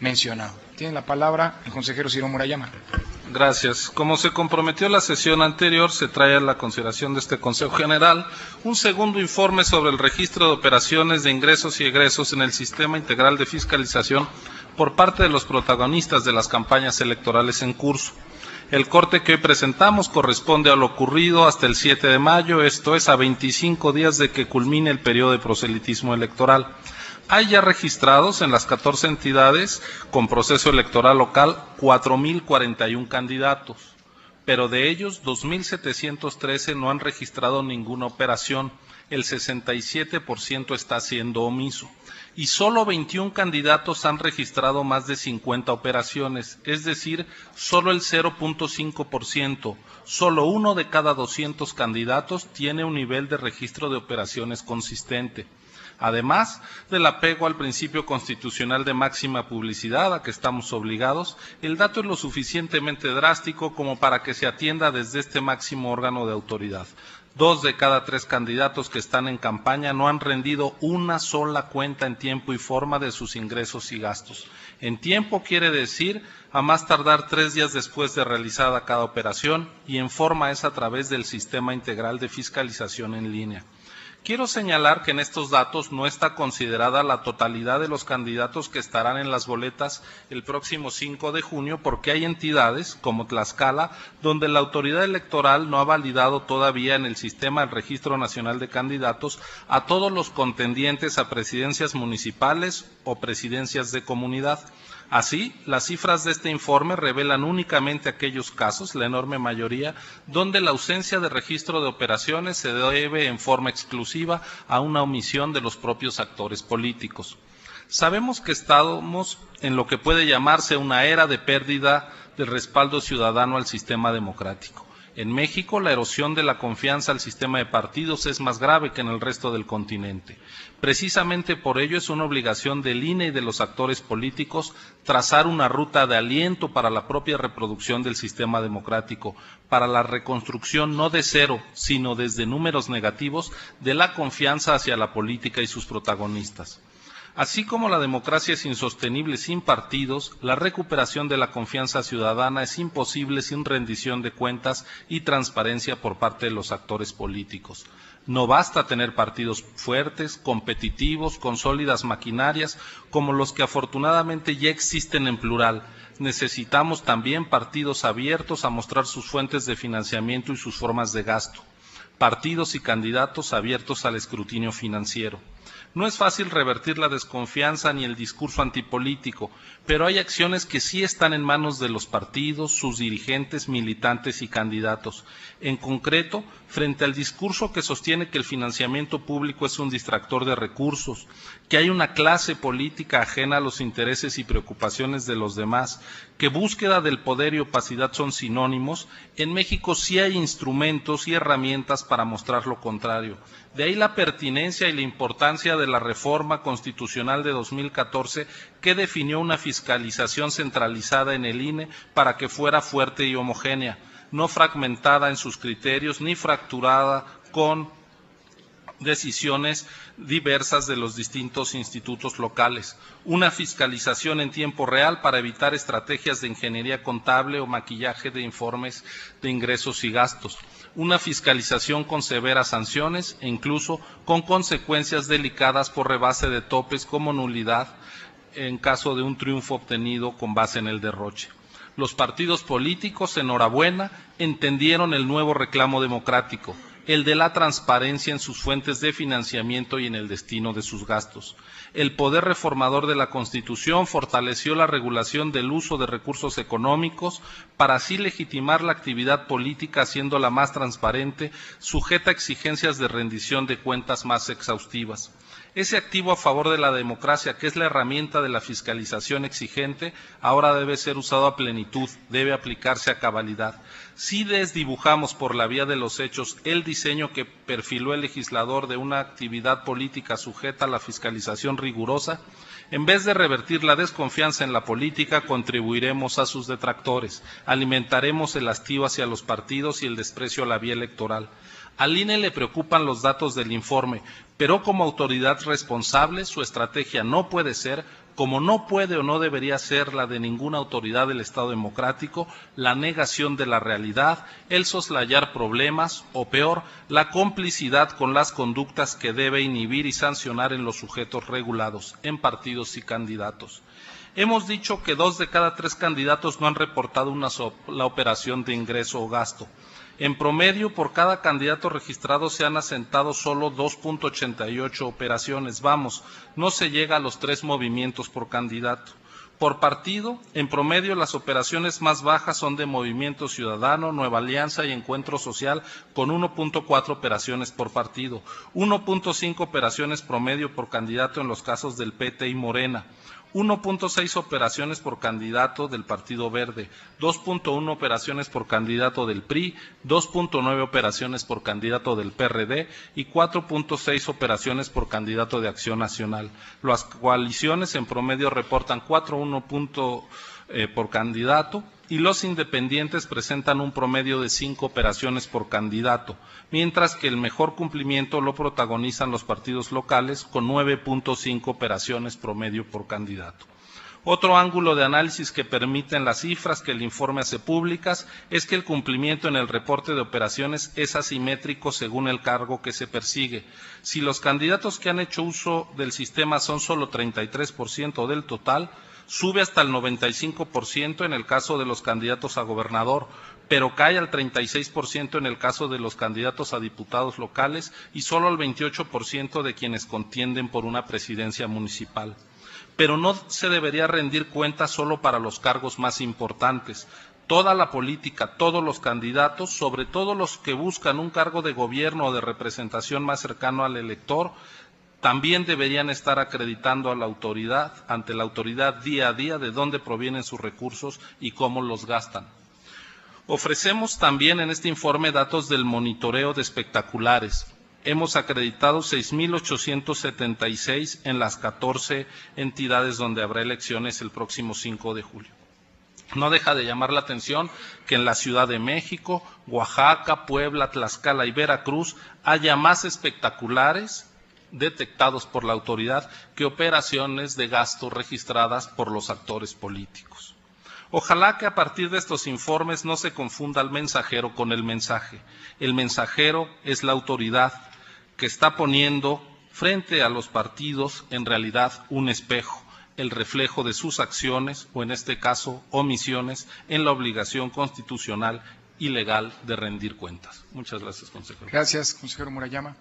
mencionado. Tiene la palabra el consejero Ciro Murayama. Gracias. Como se comprometió la sesión anterior, se trae a la consideración de este Consejo General un segundo informe sobre el registro de operaciones de ingresos y egresos en el Sistema Integral de Fiscalización por parte de los protagonistas de las campañas electorales en curso. El corte que hoy presentamos corresponde a lo ocurrido hasta el 7 de mayo, esto es a 25 días de que culmine el periodo de proselitismo electoral. Hay ya registrados en las 14 entidades con proceso electoral local 4.041 candidatos, pero de ellos 2.713 no han registrado ninguna operación, el 67% está siendo omiso, y solo 21 candidatos han registrado más de 50 operaciones, es decir, solo el 0.5%, solo uno de cada 200 candidatos tiene un nivel de registro de operaciones consistente. Además del apego al principio constitucional de máxima publicidad a que estamos obligados, el dato es lo suficientemente drástico como para que se atienda desde este máximo órgano de autoridad. 2 de cada 3 candidatos que están en campaña no han rendido una sola cuenta en tiempo y forma de sus ingresos y gastos. En tiempo quiere decir a más tardar 3 días después de realizada cada operación, y en forma es a través del Sistema Integral de Fiscalización en línea. Quiero señalar que en estos datos no está considerada la totalidad de los candidatos que estarán en las boletas el próximo 5 de junio, porque hay entidades, como Tlaxcala, donde la autoridad electoral no ha validado todavía en el sistema del Registro Nacional de Candidatos a todos los contendientes a presidencias municipales o presidencias de comunidad. Así, las cifras de este informe revelan únicamente aquellos casos, la enorme mayoría, donde la ausencia de registro de operaciones se debe en forma exclusiva a una omisión de los propios actores políticos. Sabemos que estamos en lo que puede llamarse una era de pérdida del respaldo ciudadano al sistema democrático. En México, la erosión de la confianza al sistema de partidos es más grave que en el resto del continente. Precisamente por ello es una obligación del INE y de los actores políticos trazar una ruta de aliento para la propia reproducción del sistema democrático, para la reconstrucción no de cero, sino desde números negativos de la confianza hacia la política y sus protagonistas. Así como la democracia es insostenible sin partidos, la recuperación de la confianza ciudadana es imposible sin rendición de cuentas y transparencia por parte de los actores políticos. No basta tener partidos fuertes, competitivos, con sólidas maquinarias, como los que afortunadamente ya existen en plural. Necesitamos también partidos abiertos a mostrar sus fuentes de financiamiento y sus formas de gasto. Partidos y candidatos abiertos al escrutinio financiero. No es fácil revertir la desconfianza ni el discurso antipolítico, pero hay acciones que sí están en manos de los partidos, sus dirigentes, militantes y candidatos. En concreto, frente al discurso que sostiene que el financiamiento público es un distractor de recursos, que hay una clase política ajena a los intereses y preocupaciones de los demás, que búsqueda del poder y opacidad son sinónimos, en México sí hay instrumentos y herramientas para mostrar lo contrario. De ahí la pertinencia y la importancia de la reforma constitucional de 2014 que definió una fiscalización centralizada en el INE para que fuera fuerte y homogénea, no fragmentada en sus criterios ni fracturada con decisiones diversas de los distintos institutos locales, una fiscalización en tiempo real para evitar estrategias de ingeniería contable o maquillaje de informes de ingresos y gastos, una fiscalización con severas sanciones e incluso con consecuencias delicadas por rebase de topes como nulidad en caso de un triunfo obtenido con base en el derroche. Los partidos políticos, enhorabuena, entendieron el nuevo reclamo democrático, el de la transparencia en sus fuentes de financiamiento y en el destino de sus gastos. El poder reformador de la Constitución fortaleció la regulación del uso de recursos económicos para así legitimar la actividad política haciéndola más transparente, sujeta a exigencias de rendición de cuentas más exhaustivas. Ese activo a favor de la democracia, que es la herramienta de la fiscalización exigente, ahora debe ser usado a plenitud, debe aplicarse a cabalidad. Si desdibujamos por la vía de los hechos el diseño que perfiló el legislador de una actividad política sujeta a la fiscalización rigurosa, en vez de revertir la desconfianza en la política, contribuiremos a sus detractores, alimentaremos el hastío hacia los partidos y el desprecio a la vía electoral. Al INE le preocupan los datos del informe, pero como autoridad responsable su estrategia no puede ser como no puede o no debería ser la de ninguna autoridad del Estado democrático, la negación de la realidad, el soslayar problemas o peor, la complicidad con las conductas que debe inhibir y sancionar en los sujetos regulados, en partidos y candidatos. Hemos dicho que 2 de cada 3 candidatos no han reportado la operación de ingreso o gasto. En promedio, por cada candidato registrado se han asentado solo 2.88 operaciones. Vamos, no se llega a los 3 movimientos por candidato. Por partido, en promedio las operaciones más bajas son de Movimiento Ciudadano, Nueva Alianza y Encuentro Social, con 1.4 operaciones por partido, 1.5 operaciones promedio por candidato en los casos del PT y Morena, 1.6 operaciones por candidato del Partido Verde, 2.1 operaciones por candidato del PRI, 2.9 operaciones por candidato del PRD y 4.6 operaciones por candidato de Acción Nacional. Las coaliciones en promedio reportan 4.1 por candidato y los independientes presentan un promedio de 5 operaciones por candidato, mientras que el mejor cumplimiento lo protagonizan los partidos locales con 9.5 operaciones promedio por candidato. Otro ángulo de análisis que permiten las cifras que el informe hace públicas es que el cumplimiento en el reporte de operaciones es asimétrico según el cargo que se persigue. Si los candidatos que han hecho uso del sistema son solo 33% del total, sube hasta el 95% en el caso de los candidatos a gobernador, pero cae al 36% en el caso de los candidatos a diputados locales y solo al 28% de quienes contienden por una presidencia municipal. Pero no se debería rendir cuenta solo para los cargos más importantes. Toda la política, todos los candidatos, sobre todo los que buscan un cargo de gobierno o de representación más cercano al elector, también deberían estar acreditando a la autoridad, ante la autoridad día a día, de dónde provienen sus recursos y cómo los gastan. Ofrecemos también en este informe datos del monitoreo de espectaculares. Hemos acreditado 6.876 en las 14 entidades donde habrá elecciones el próximo 5 de julio. No deja de llamar la atención que en la Ciudad de México, Oaxaca, Puebla, Tlaxcala y Veracruz haya más espectaculares detectados por la autoridad que operaciones de gasto registradas por los actores políticos. Ojalá que a partir de estos informes no se confunda el mensajero con el mensaje. El mensajero es la autoridad que está poniendo frente a los partidos en realidad un espejo, el reflejo de sus acciones o en este caso omisiones en la obligación constitucional y legal de rendir cuentas. Muchas gracias, consejero. Gracias, consejero Murayama.